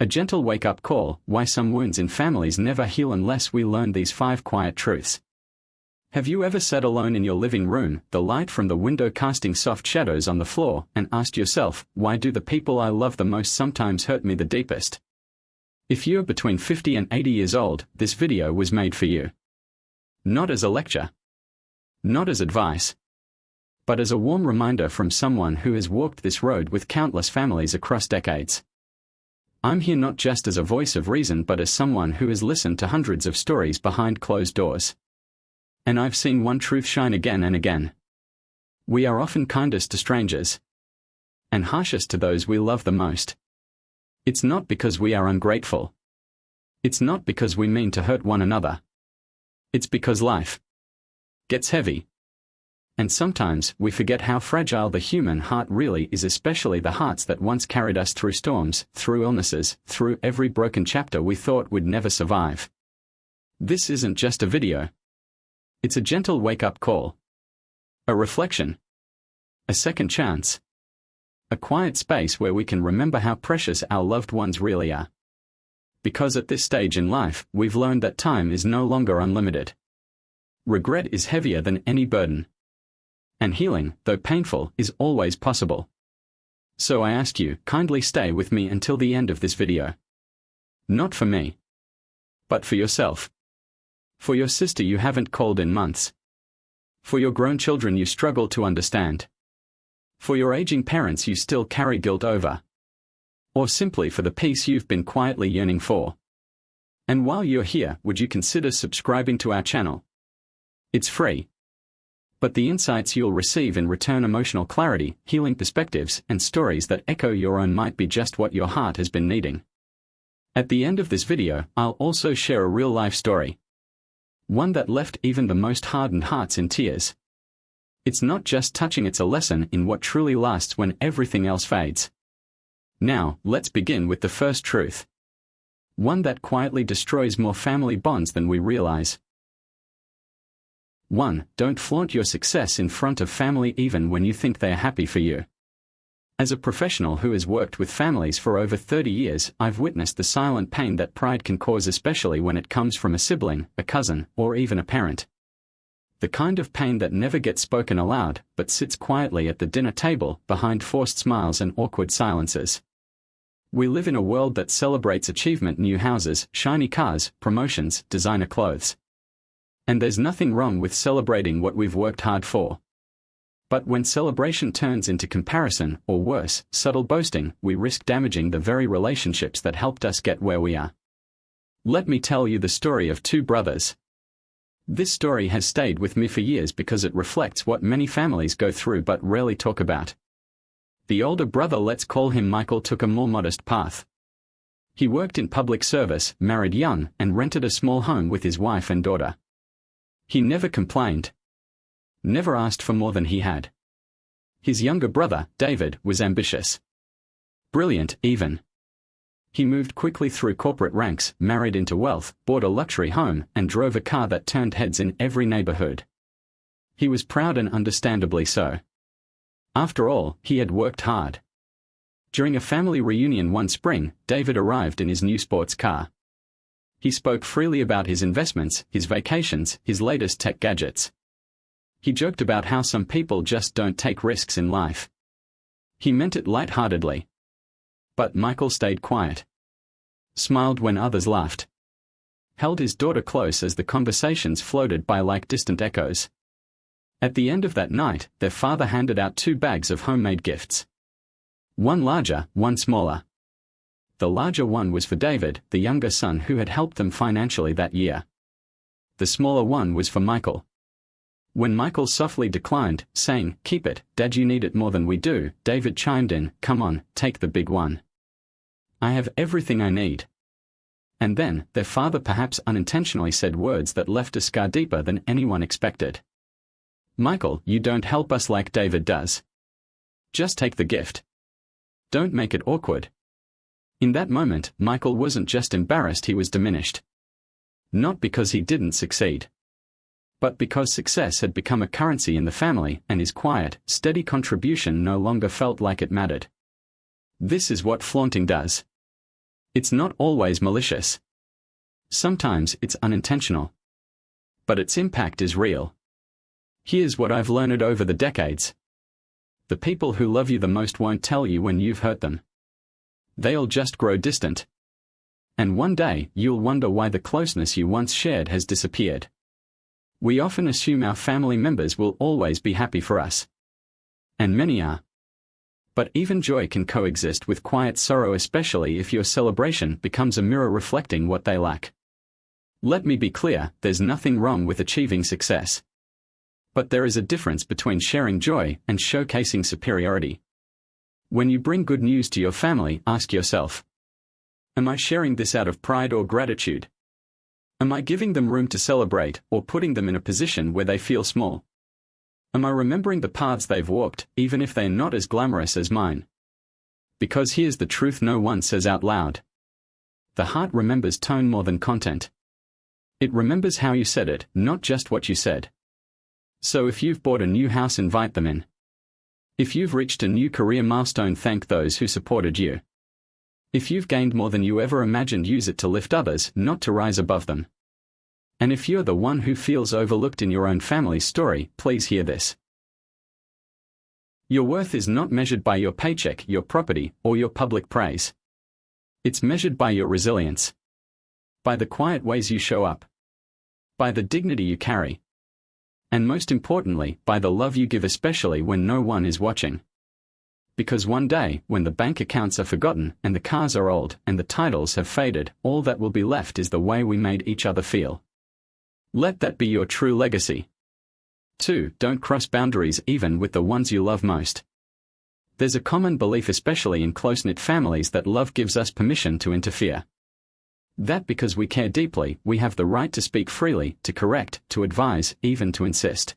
A gentle wake-up call: why some wounds in families never heal unless we learn these 5 quiet truths. Have you ever sat alone in your living room, the light from the window casting soft shadows on the floor, and asked yourself, why do the people I love the most sometimes hurt me the deepest? If you're between 50 and 80 years old, this video was made for you. Not as a lecture. Not as advice. But as a warm reminder from someone who has walked this road with countless families across decades. I'm here not just as a voice of reason but as someone who has listened to hundreds of stories behind closed doors. And I've seen one truth shine again and again. We are often kindest to strangers. And harshest to those we love the most. It's not because we are ungrateful. It's not because we mean to hurt one another. It's because life gets heavy. And sometimes we forget how fragile the human heart really is, especially the hearts that once carried us through storms, through illnesses, through every broken chapter we thought would never survive. This isn't just a video. It's a gentle wake-up call. A reflection. A second chance. A quiet space where we can remember how precious our loved ones really are. Because at this stage in life, we've learned that time is no longer unlimited. Regret is heavier than any burden. And healing, though painful, is always possible. So I ask you, kindly stay with me until the end of this video. Not for me. But for yourself. For your sister you haven't called in months. For your grown children you struggle to understand. For your aging parents you still carry guilt over. Or simply for the peace you've been quietly yearning for. And while you're here, would you consider subscribing to our channel? It's free. But the insights you'll receive in return, emotional clarity, healing perspectives, and stories that echo your own, might be just what your heart has been needing. At the end of this video, I'll also share a real-life story. One that left even the most hardened hearts in tears. It's not just touching, it's a lesson in what truly lasts when everything else fades. Now, let's begin with the first truth. One that quietly destroys more family bonds than we realize. 1. Don't flaunt your success in front of family even when you think they are happy for you. As a professional who has worked with families for over 30 years, I've witnessed the silent pain that pride can cause, especially when it comes from a sibling, a cousin, or even a parent. The kind of pain that never gets spoken aloud, but sits quietly at the dinner table, behind forced smiles and awkward silences. We live in a world that celebrates achievement: new houses, shiny cars, promotions, designer clothes. And there's nothing wrong with celebrating what we've worked hard for. But when celebration turns into comparison, or worse, subtle boasting, we risk damaging the very relationships that helped us get where we are. Let me tell you the story of 2 brothers. This story has stayed with me for years because it reflects what many families go through but rarely talk about. The older brother, let's call him Michael, took a more modest path. He worked in public service, married young, and rented a small home with his wife and daughter. He never complained. Never asked for more than he had. His younger brother, David, was ambitious. Brilliant, even. He moved quickly through corporate ranks, married into wealth, bought a luxury home, and drove a car that turned heads in every neighborhood. He was proud, and understandably so. After all, he had worked hard. During a family reunion one spring, David arrived in his new sports car. He spoke freely about his investments, his vacations, his latest tech gadgets. He joked about how some people just don't take risks in life. He meant it lightheartedly. But Michael stayed quiet. Smiled when others laughed. Held his daughter close as the conversations floated by like distant echoes. At the end of that night, their father handed out 2 bags of homemade gifts. One larger, one smaller. The larger one was for David, the younger son who had helped them financially that year. The smaller one was for Michael. When Michael softly declined, saying, "Keep it, Dad, you need it more than we do," David chimed in, "Come on, take the big one. I have everything I need." And then, their father perhaps unintentionally said words that left a scar deeper than anyone expected. "Michael, you don't help us like David does. Just take the gift. Don't make it awkward." In that moment, Michael wasn't just embarrassed, he was diminished. Not because he didn't succeed, but because success had become a currency in the family, and his quiet, steady contribution no longer felt like it mattered. This is what flaunting does. It's not always malicious. Sometimes it's unintentional. But its impact is real. Here's what I've learned over the decades. The people who love you the most won't tell you when you've hurt them. They'll just grow distant. And one day, you'll wonder why the closeness you once shared has disappeared. We often assume our family members will always be happy for us. And many are. But even joy can coexist with quiet sorrow, especially if your celebration becomes a mirror reflecting what they lack. Let me be clear, there's nothing wrong with achieving success. But there is a difference between sharing joy and showcasing superiority. When you bring good news to your family, ask yourself, am I sharing this out of pride or gratitude? Am I giving them room to celebrate or putting them in a position where they feel small? Am I remembering the paths they've walked, even if they're not as glamorous as mine? Because here's the truth no one says out loud. The heart remembers tone more than content. It remembers how you said it, not just what you said. So if you've bought a new house, invite them in. If you've reached a new career milestone, thank those who supported you. If you've gained more than you ever imagined, use it to lift others, not to rise above them. And if you're the one who feels overlooked in your own family's story, please hear this. Your worth is not measured by your paycheck, your property, or your public praise. It's measured by your resilience. By the quiet ways you show up. By the dignity you carry. And most importantly, by the love you give, especially when no one is watching. Because one day, when the bank accounts are forgotten, and the cars are old, and the titles have faded, all that will be left is the way we made each other feel. Let that be your true legacy. 2. Don't cross boundaries even with the ones you love most. There's a common belief, especially in close-knit families, that love gives us permission to interfere. That because we care deeply, we have the right to speak freely, to correct, to advise, even to insist.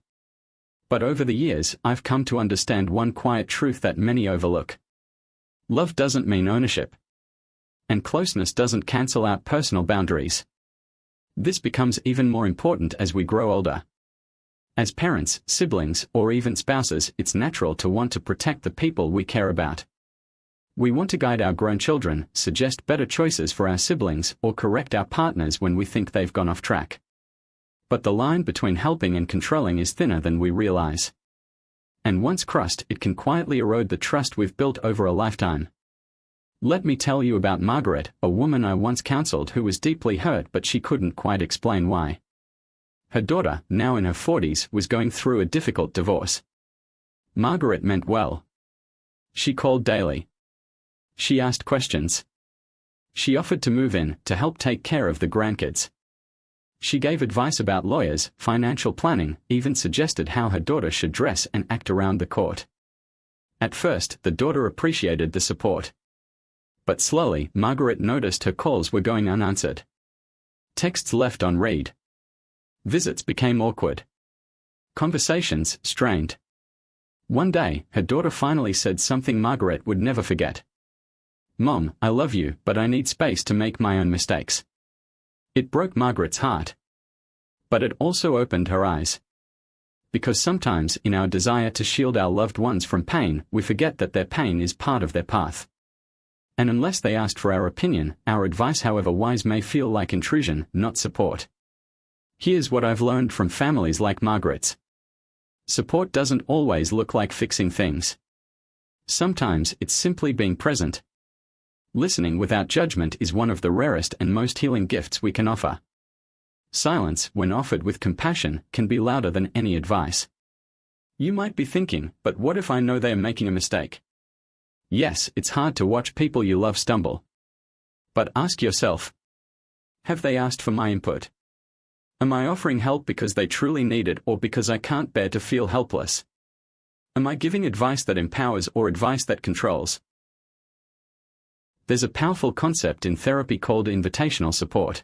But over the years, I've come to understand one quiet truth that many overlook. Love doesn't mean ownership. And closeness doesn't cancel out personal boundaries. This becomes even more important as we grow older. As parents, siblings, or even spouses, it's natural to want to protect the people we care about. We want to guide our grown children, suggest better choices for our siblings, or correct our partners when we think they've gone off track. But the line between helping and controlling is thinner than we realize. And once crossed, it can quietly erode the trust we've built over a lifetime. Let me tell you about Margaret, a woman I once counseled who was deeply hurt, but she couldn't quite explain why. Her daughter, now in her 40s, was going through a difficult divorce. Margaret meant well. She called daily. She asked questions. She offered to move in, to help take care of the grandkids. She gave advice about lawyers, financial planning, even suggested how her daughter should dress and act around the court. At first, the daughter appreciated the support. But slowly, Margaret noticed her calls were going unanswered. Texts left unread. Visits became awkward. Conversations strained. One day, her daughter finally said something Margaret would never forget. "Mom, I love you, but I need space to make my own mistakes." It broke Margaret's heart. But it also opened her eyes. Because sometimes, in our desire to shield our loved ones from pain, we forget that their pain is part of their path. And unless they asked for our opinion, our advice, however wise, may feel like intrusion, not support. Here's what I've learned from families like Margaret's. Support doesn't always look like fixing things. Sometimes it's simply being present. Listening without judgment is one of the rarest and most healing gifts we can offer. Silence, when offered with compassion, can be louder than any advice. You might be thinking, but what if I know they are making a mistake? Yes, it's hard to watch people you love stumble. But ask yourself, have they asked for my input? Am I offering help because they truly need it or because I can't bear to feel helpless? Am I giving advice that empowers or advice that controls? There's a powerful concept in therapy called invitational support.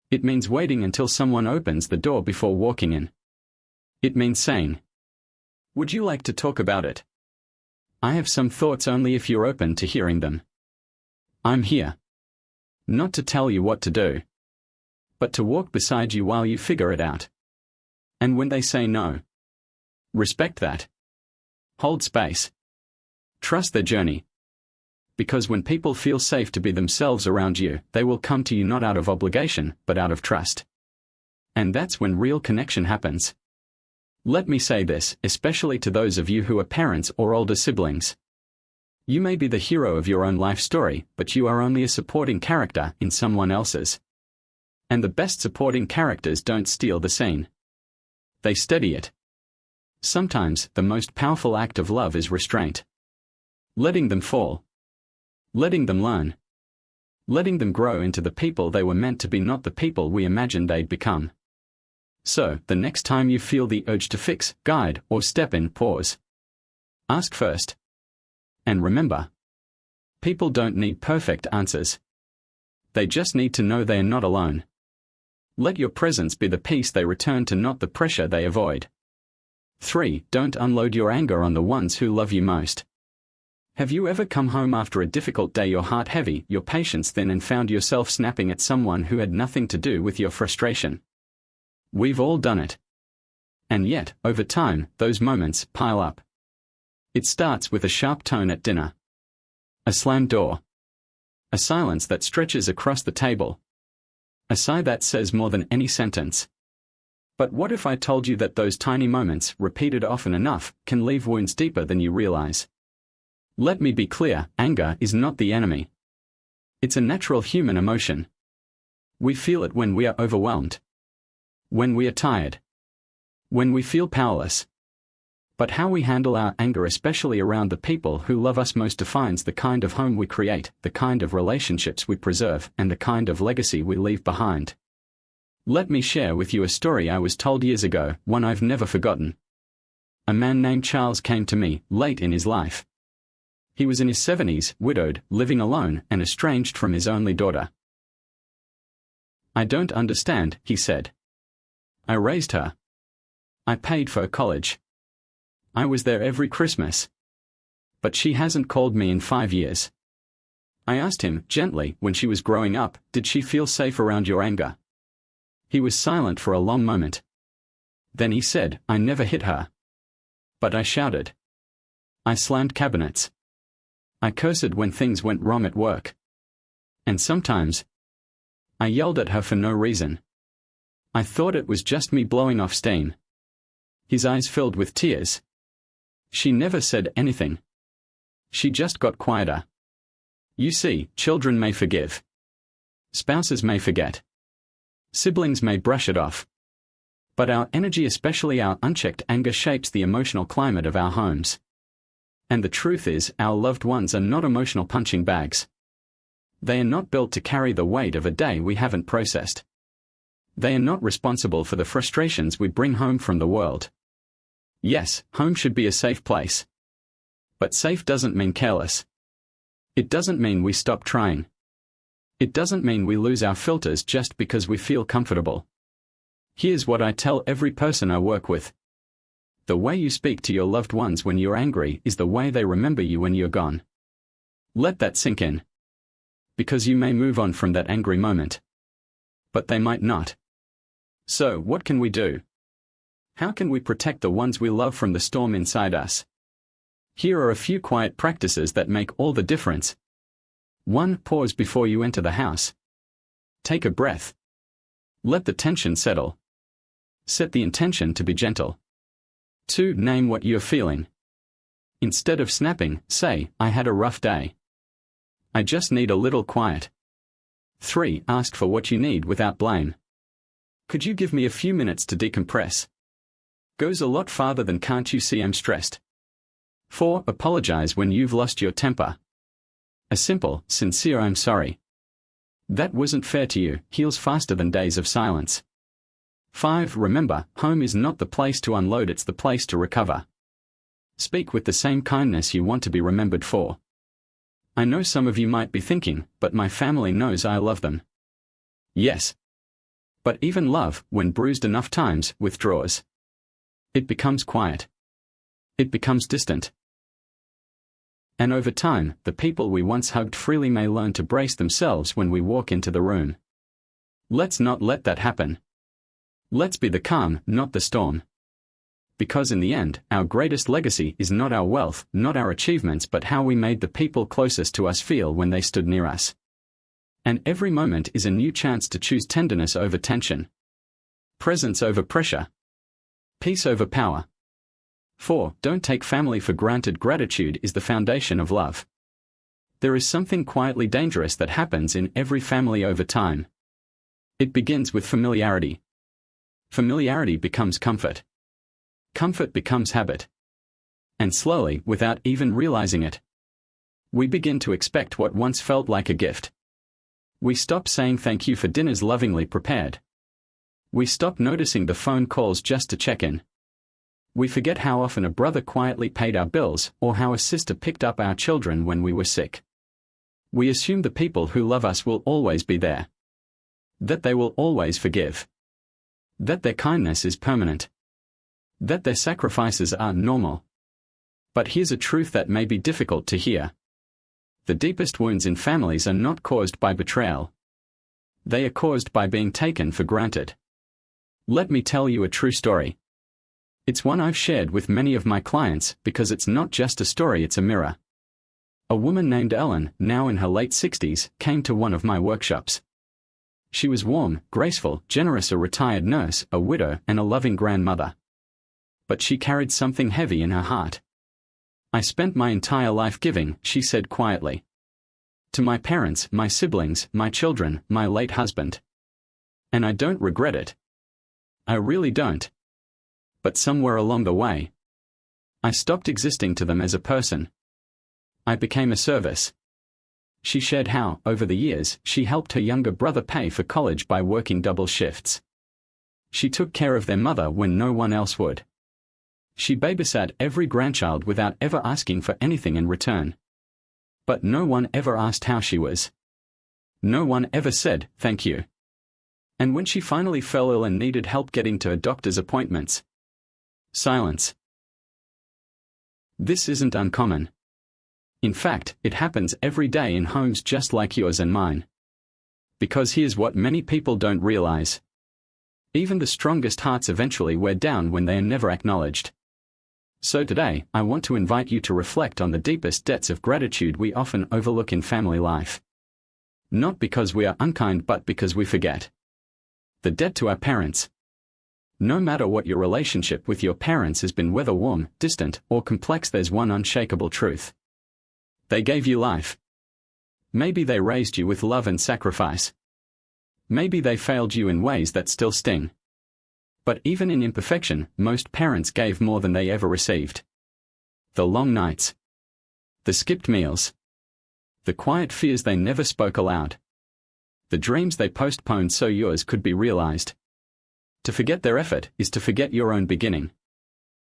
It means waiting until someone opens the door before walking in. It means saying, "Would you like to talk about it? I have some thoughts, only if you're open to hearing them. I'm here. Not to tell you what to do, but to walk beside you while you figure it out." And when they say no, respect that. Hold space. Trust their journey. Because when people feel safe to be themselves around you, they will come to you not out of obligation, but out of trust. And that's when real connection happens. Let me say this, especially to those of you who are parents or older siblings. You may be the hero of your own life story, but you are only a supporting character in someone else's. And the best supporting characters don't steal the scene. They steady it. Sometimes, the most powerful act of love is restraint. Letting them fall. Letting them learn. Letting them grow into the people they were meant to be, not the people we imagined they'd become. So, the next time you feel the urge to fix, guide, or step in, pause. Ask first. And remember, people don't need perfect answers. They just need to know they are not alone. Let your presence be the peace they return to, not the pressure they avoid. 3. Don't unload your anger on the ones who love you most. Have you ever come home after a difficult day, your heart heavy, your patience thin, and found yourself snapping at someone who had nothing to do with your frustration? We've all done it. And yet, over time, those moments pile up. It starts with a sharp tone at dinner. A slammed door. A silence that stretches across the table. A sigh that says more than any sentence. But what if I told you that those tiny moments, repeated often enough, can leave wounds deeper than you realize? Let me be clear, anger is not the enemy. It's a natural human emotion. We feel it when we are overwhelmed. When we are tired. When we feel powerless. But how we handle our anger, especially around the people who love us most, defines the kind of home we create, the kind of relationships we preserve, and the kind of legacy we leave behind. Let me share with you a story I was told years ago, one I've never forgotten. A man named Charles came to me, late in his life. He was in his 70s, widowed, living alone, and estranged from his only daughter. "I don't understand," he said. "I raised her. I paid for her college. I was there every Christmas. But she hasn't called me in 5 years." I asked him, gently, when she was growing up, "Did she feel safe around your anger?" He was silent for a long moment. Then he said, "I never hit her. But I shouted. I slammed cabinets. I cursed when things went wrong at work. And sometimes, I yelled at her for no reason. I thought it was just me blowing off steam." His eyes filled with tears. "She never said anything. She just got quieter." You see, children may forgive. Spouses may forget. Siblings may brush it off. But our energy, especially our unchecked anger, shapes the emotional climate of our homes. And the truth is, our loved ones are not emotional punching bags. They are not built to carry the weight of a day we haven't processed. They are not responsible for the frustrations we bring home from the world. Yes, home should be a safe place. But safe doesn't mean careless. It doesn't mean we stop trying. It doesn't mean we lose our filters just because we feel comfortable. Here's what I tell every person I work with. The way you speak to your loved ones when you're angry is the way they remember you when you're gone. Let that sink in. Because you may move on from that angry moment. But they might not. So, what can we do? How can we protect the ones we love from the storm inside us? Here are a few quiet practices that make all the difference. 1. Pause before you enter the house. Take a breath. Let the tension settle. Set the intention to be gentle. 2. Name what you're feeling. Instead of snapping, say, "I had a rough day. I just need a little quiet." 3. Ask for what you need without blame. "Could you give me a few minutes to decompress?" Goes a lot farther than "Can't you see I'm stressed?" 4. Apologize when you've lost your temper. A simple, sincere "I'm sorry. That wasn't fair to you" heals faster than days of silence. 5. Remember, home is not the place to unload, it's the place to recover. Speak with the same kindness you want to be remembered for. I know some of you might be thinking, "But my family knows I love them." Yes. But even love, when bruised enough times, withdraws. It becomes quiet. It becomes distant. And over time, the people we once hugged freely may learn to brace themselves when we walk into the room. Let's not let that happen. Let's be the calm, not the storm. Because in the end, our greatest legacy is not our wealth, not our achievements, but how we made the people closest to us feel when they stood near us. And every moment is a new chance to choose tenderness over tension, presence over pressure, peace over power. 4. Don't take family for granted. Gratitude is the foundation of love. There is something quietly dangerous that happens in every family over time. It begins with familiarity. Familiarity becomes comfort. Comfort becomes habit. And slowly, without even realizing it, we begin to expect what once felt like a gift. We stop saying thank you for dinners lovingly prepared. We stop noticing the phone calls just to check in. We forget how often a brother quietly paid our bills, or how a sister picked up our children when we were sick. We assume the people who love us will always be there. That they will always forgive. That their kindness is permanent. That their sacrifices are normal. But here's a truth that may be difficult to hear. The deepest wounds in families are not caused by betrayal. They are caused by being taken for granted. Let me tell you a true story. It's one I've shared with many of my clients because it's not just a story, it's a mirror. A woman named Ellen, now in her late 60s, came to one of my workshops. She was warm, graceful, generous, a retired nurse, a widow, and a loving grandmother. But she carried something heavy in her heart. I spent my entire life giving, she said quietly. To my parents, my siblings, my children, my late husband. And I don't regret it. I really don't. But somewhere along the way, I stopped existing to them as a person. I became a service. She shared how, over the years, she helped her younger brother pay for college by working double shifts. She took care of their mother when no one else would. She babysat every grandchild without ever asking for anything in return. But no one ever asked how she was. No one ever said, thank you. And when she finally fell ill and needed help getting to her doctor's appointments, silence. This isn't uncommon. In fact, it happens every day in homes just like yours and mine. Because here's what many people don't realize. Even the strongest hearts eventually wear down when they are never acknowledged. So today, I want to invite you to reflect on the deepest debts of gratitude we often overlook in family life. Not because we are unkind, but because we forget. The debt to our parents. No matter what your relationship with your parents has been, whether warm, distant, or complex, there's one unshakable truth. They gave you life. Maybe they raised you with love and sacrifice. Maybe they failed you in ways that still sting. But even in imperfection, most parents gave more than they ever received. The long nights. The skipped meals. The quiet fears they never spoke aloud. The dreams they postponed so yours could be realized. To forget their effort is to forget your own beginning.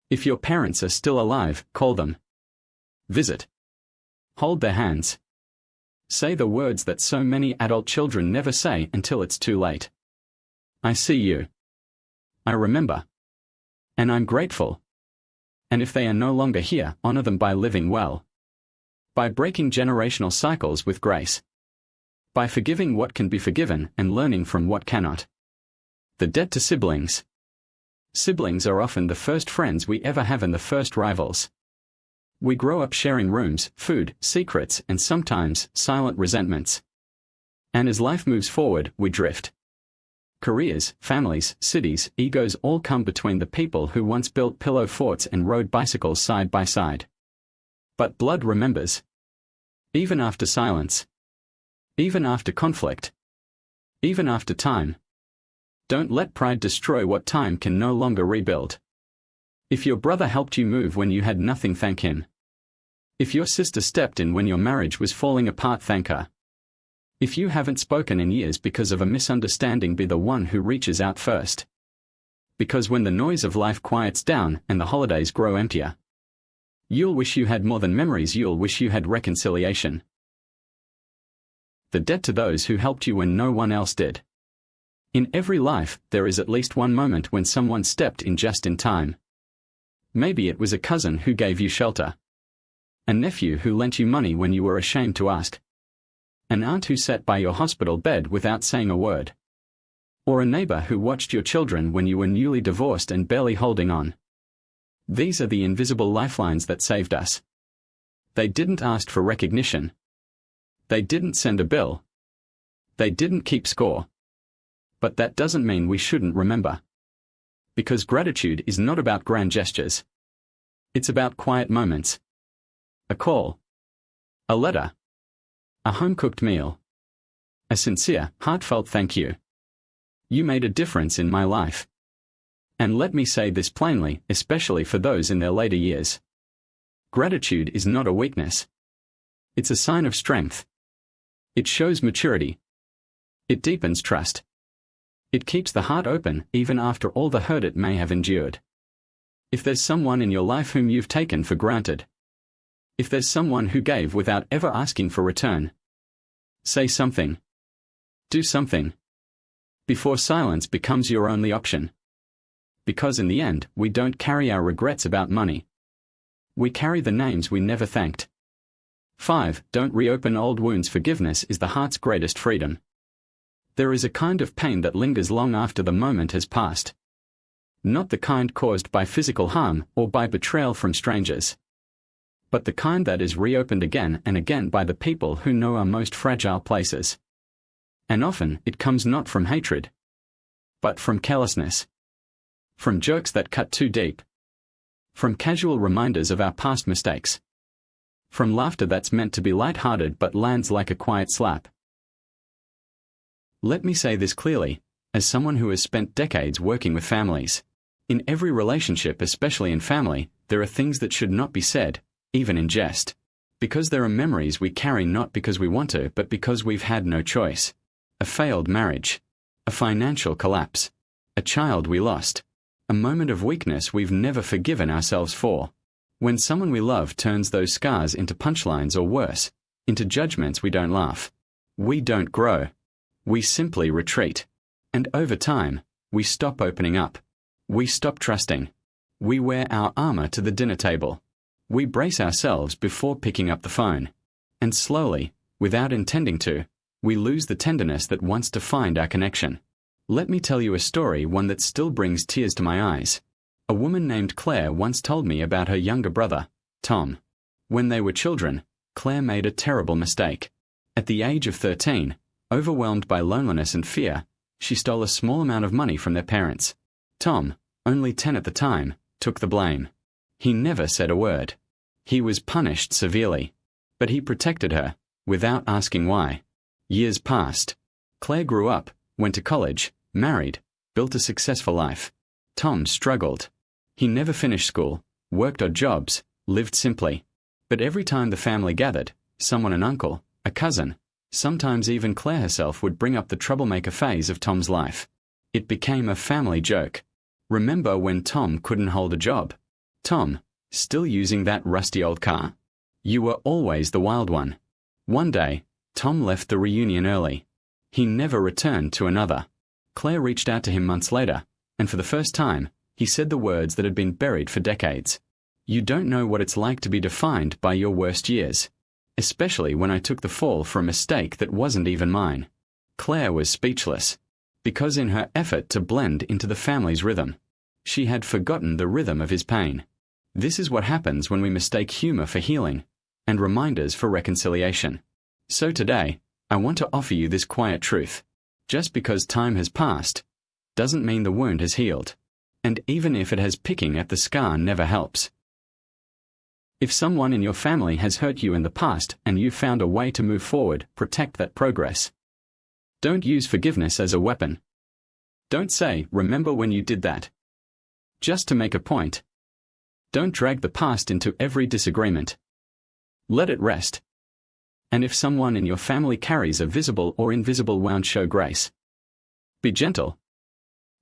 If your parents are still alive, call them. Visit. Hold their hands. Say the words that so many adult children never say until it's too late. I see you. I remember. And I'm grateful. And if they are no longer here, honor them by living well. By breaking generational cycles with grace. By forgiving what can be forgiven and learning from what cannot. The debt to siblings. Siblings are often the first friends we ever have and the first rivals. We grow up sharing rooms, food, secrets, and sometimes silent resentments. And as life moves forward, we drift. Careers, families, cities, egos all come between the people who once built pillow forts and rode bicycles side by side. But blood remembers. Even after silence. Even after conflict. Even after time. Don't let pride destroy what time can no longer rebuild. If your brother helped you move when you had nothing, thank him. If your sister stepped in when your marriage was falling apart, thank her. If you haven't spoken in years because of a misunderstanding, be the one who reaches out first. Because when the noise of life quiets down and the holidays grow emptier, you'll wish you had more than memories, you'll wish you had reconciliation. The debt to those who helped you when no one else did. In every life, there is at least one moment when someone stepped in just in time. Maybe it was a cousin who gave you shelter. A nephew who lent you money when you were ashamed to ask. An aunt who sat by your hospital bed without saying a word. Or a neighbor who watched your children when you were newly divorced and barely holding on. These are the invisible lifelines that saved us. They didn't ask for recognition. They didn't send a bill. They didn't keep score. But that doesn't mean we shouldn't remember. Because gratitude is not about grand gestures. It's about quiet moments. A call. A letter. A home-cooked meal. A sincere, heartfelt thank you. You made a difference in my life. And let me say this plainly, especially for those in their later years. Gratitude is not a weakness. It's a sign of strength. It shows maturity. It deepens trust. It keeps the heart open even after all the hurt it may have endured. If there's someone in your life whom you've taken for granted, if there's someone who gave without ever asking for return, say something. Do something. Before silence becomes your only option. Because in the end, we don't carry our regrets about money. We carry the names we never thanked. 5. Don't reopen old wounds. Forgiveness is the heart's greatest freedom. There is a kind of pain that lingers long after the moment has passed. Not the kind caused by physical harm or by betrayal from strangers, but the kind that is reopened again and again by the people who know our most fragile places. And often it comes not from hatred, but from carelessness, from jokes that cut too deep, from casual reminders of our past mistakes, from laughter that's meant to be light-hearted but lands like a quiet slap. Let me say this clearly, as someone who has spent decades working with families. In every relationship, especially in family, there are things that should not be said, even in jest. Because there are memories we carry not because we want to, but because we've had no choice. A failed marriage. A financial collapse. A child we lost. A moment of weakness we've never forgiven ourselves for. When someone we love turns those scars into punchlines or worse, into judgments, we don't laugh. We don't grow. We simply retreat. And over time, we stop opening up. We stop trusting. We wear our armor to the dinner table. We brace ourselves before picking up the phone. And slowly, without intending to, we lose the tenderness that once defined our connection. Let me tell you a story, one that still brings tears to my eyes. A woman named Claire once told me about her younger brother, Tom. When they were children, Claire made a terrible mistake. At the age of 13, overwhelmed by loneliness and fear, she stole a small amount of money from their parents. Tom, only 10 at the time, took the blame. He never said a word. He was punished severely. But he protected her, without asking why. Years passed. Claire grew up, went to college, married, built a successful life. Tom struggled. He never finished school, worked odd jobs, lived simply. But every time the family gathered, someone, an uncle, a cousin, sometimes even Claire herself, would bring up the troublemaker phase of Tom's life. It became a family joke. Remember when Tom couldn't hold a job? Tom, still using that rusty old car? You were always the wild one. One day, Tom left the reunion early. He never returned to another. Claire reached out to him months later, and for the first time, he said the words that had been buried for decades. You don't know what it's like to be defined by your worst years. Especially when I took the fall for a mistake that wasn't even mine. Claire was speechless. Because in her effort to blend into the family's rhythm, she had forgotten the rhythm of his pain. This is what happens when we mistake humor for healing, and reminders for reconciliation. So today, I want to offer you this quiet truth. Just because time has passed, doesn't mean the wound has healed. And even if it has, picking at the scar never helps. If someone in your family has hurt you in the past and you've found a way to move forward, protect that progress. Don't use forgiveness as a weapon. Don't say, "Remember when you did that?" just to make a point. Don't drag the past into every disagreement. Let it rest. And if someone in your family carries a visible or invisible wound, show grace. Be gentle.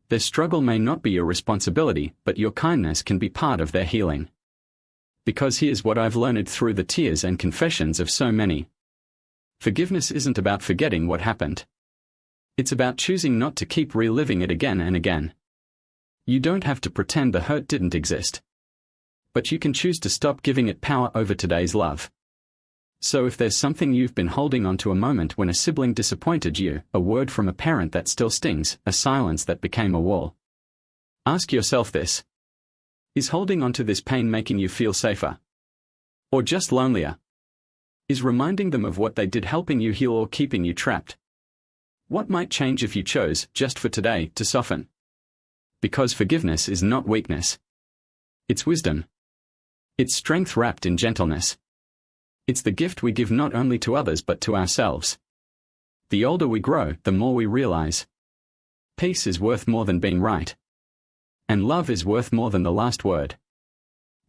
Their struggle may not be your responsibility, but your kindness can be part of their healing. Because here's what I've learned through the tears and confessions of so many. Forgiveness isn't about forgetting what happened. It's about choosing not to keep reliving it again and again. You don't have to pretend the hurt didn't exist. But you can choose to stop giving it power over today's love. So if there's something you've been holding on to, a moment when a sibling disappointed you, a word from a parent that still stings, a silence that became a wall, ask yourself this. Is holding on to this pain making you feel safer? Or just lonelier? Is reminding them of what they did helping you heal or keeping you trapped? What might change if you chose, just for today, to soften? Because forgiveness is not weakness. It's wisdom. It's strength wrapped in gentleness. It's the gift we give not only to others but to ourselves. The older we grow, the more we realize. Peace is worth more than being right. And love is worth more than the last word.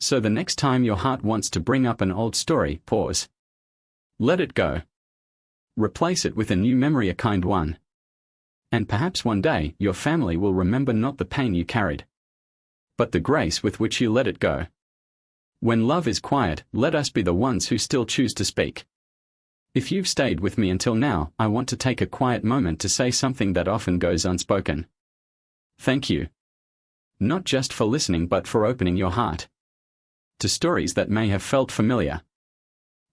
So the next time your heart wants to bring up an old story, pause. Let it go. Replace it with a new memory, a kind one. And perhaps one day your family will remember not the pain you carried, but the grace with which you let it go. When love is quiet, let us be the ones who still choose to speak. If you've stayed with me until now, I want to take a quiet moment to say something that often goes unspoken. Thank you. Not just for listening but for opening your heart. To stories that may have felt familiar.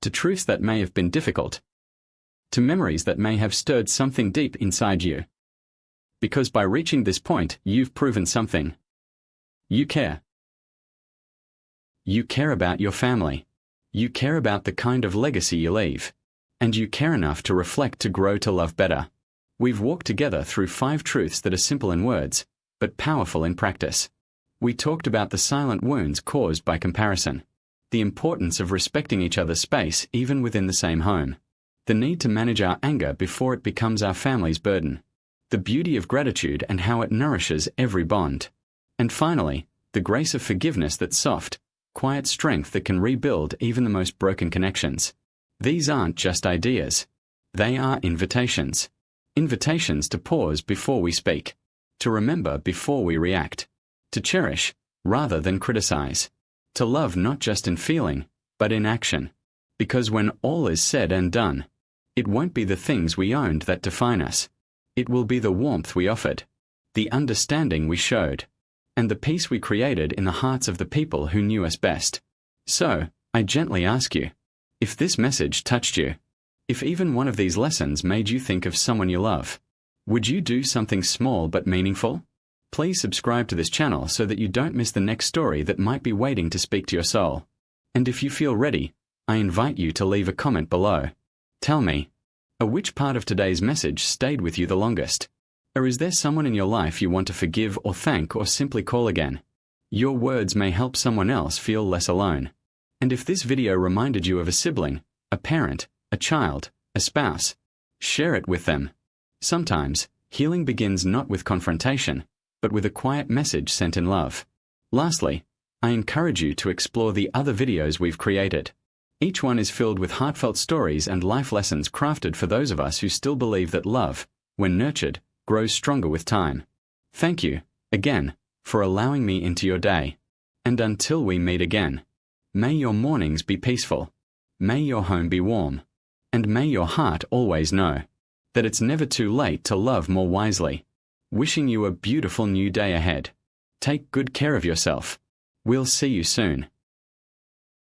To truths that may have been difficult. To memories that may have stirred something deep inside you. Because by reaching this point, you've proven something. You care. You care about your family. You care about the kind of legacy you leave. And you care enough to reflect, to grow, to love better. We've walked together through 5 truths that are simple in words, but powerful in practice. We talked about the silent wounds caused by comparison. The importance of respecting each other's space even within the same home. The need to manage our anger before it becomes our family's burden. The beauty of gratitude and how it nourishes every bond. And finally, the grace of forgiveness, that soft, quiet strength that can rebuild even the most broken connections. These aren't just ideas. They are invitations. Invitations to pause before we speak. To remember before we react. To cherish, rather than criticize. To love not just in feeling, but in action. Because when all is said and done, it won't be the things we owned that define us. It will be the warmth we offered, the understanding we showed, and the peace we created in the hearts of the people who knew us best. So, I gently ask you, if this message touched you, if even one of these lessons made you think of someone you love, would you do something small but meaningful? Please subscribe to this channel so that you don't miss the next story that might be waiting to speak to your soul. And if you feel ready, I invite you to leave a comment below. Tell me, which part of today's message stayed with you the longest? Or is there someone in your life you want to forgive or thank or simply call again? Your words may help someone else feel less alone. And if this video reminded you of a sibling, a parent, a child, a spouse, share it with them. Sometimes, healing begins not with confrontation, but with a quiet message sent in love. Lastly, I encourage you to explore the other videos we've created. Each one is filled with heartfelt stories and life lessons crafted for those of us who still believe that love, when nurtured, grows stronger with time. Thank you, again, for allowing me into your day. And until we meet again, may your mornings be peaceful, may your home be warm, and may your heart always know that it's never too late to love more wisely. Wishing you a beautiful new day ahead. Take good care of yourself. We'll see you soon.